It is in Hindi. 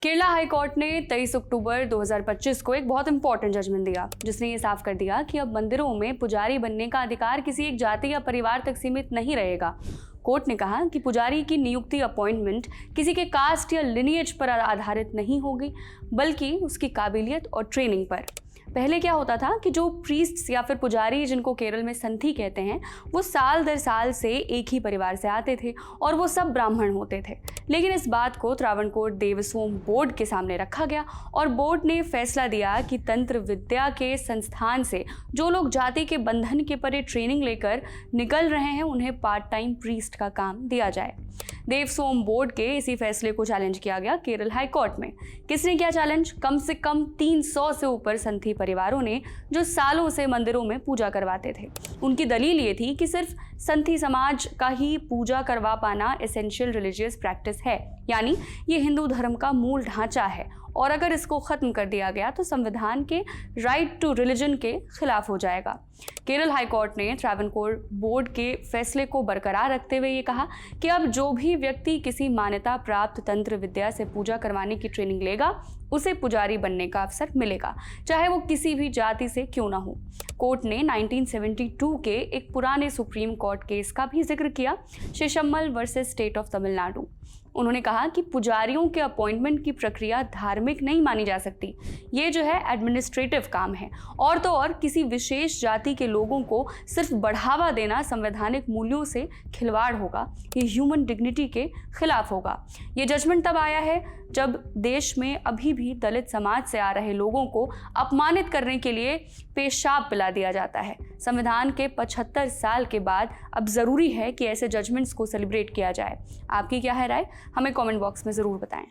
केरला हाई कोर्ट ने 23 अक्टूबर 2025 को एक बहुत इंपॉर्टेंट जजमेंट दिया, जिसने ये साफ कर दिया कि अब मंदिरों में पुजारी बनने का अधिकार किसी एक जाति या परिवार तक सीमित नहीं रहेगा। कोर्ट ने कहा कि पुजारी की नियुक्ति अपॉइंटमेंट किसी के कास्ट या लिनिएज पर आधारित नहीं होगी, बल्कि उसकी काबिलियत और ट्रेनिंग पर। पहले क्या होता था कि जो प्रीस्ट्स या फिर पुजारी, जिनको केरल में संथी कहते हैं, वो साल दर साल से एक ही परिवार से आते थे और वो सब ब्राह्मण होते थे। लेकिन इस बात को त्रावणकोर देवस्थान बोर्ड के सामने रखा गया और बोर्ड ने फैसला दिया कि तंत्र विद्या के संस्थान से जो लोग जाति के बंधन के परे ट्रेनिंग लेकर निकल रहे हैं, उन्हें पार्ट टाइम प्रीस्ट का काम दिया जाए। देवस्थान बोर्ड के इसी फैसले को चैलेंज किया गया केरल हाई कोर्ट में। किसने किया चैलेंज? कम से कम 300 से ऊपर संथी परिवारों ने, जो सालों से मंदिरों में पूजा करवाते थे। उनकी दलील ये थी कि सिर्फ संथी समाज का ही पूजा करवा पाना एसेंशियल रिलीजियस प्रैक्टिस है, यानी ये हिंदू धर्म का मूल ढांचा है और अगर इसको खत्म कर दिया गया तो संविधान के राइट टू रिलीजन के खिलाफ हो जाएगा। केरल हाई कोर्ट ने त्रावणकोर बोर्ड के फैसले को बरकरार रखते हुए ये कहा कि अब जो भी व्यक्ति किसी मान्यता प्राप्त तंत्र विद्या से पूजा करवाने की ट्रेनिंग लेगा, उसे पुजारी बनने का अवसर मिलेगा, चाहे वो किसी भी जाति से क्यों ना हो। कोर्ट ने 1972 के एक पुराने सुप्रीम कोर्ट केस का भी जिक्र किया, शेषम्मल वर्सेस स्टेट ऑफ तमिलनाडु। उन्होंने कहा कि पुजारियों के अपॉइंटमेंट की प्रक्रिया धार्मिक नहीं मानी जा सकती। ये जो है एडमिनिस्ट्रेटिव काम है, और तो और किसी विशेष जाति के लोगों को सिर्फ बढ़ावा देना संवैधानिक मूल्यों से खिलवाड़ होगा, ये ह्यूमन डिग्निटी के खिलाफ होगा। ये जजमेंट तब आया है जब देश में अभी भी दलित समाज से आ रहे लोगों को अपमानित करने के लिए पेशाब पिला दिया जाता है। संविधान के 75 साल के बाद अब ज़रूरी है कि ऐसे जजमेंट्स को सेलिब्रेट किया जाए। आपकी क्या है राय? हमें कमेंट बॉक्स में ज़रूर बताएं।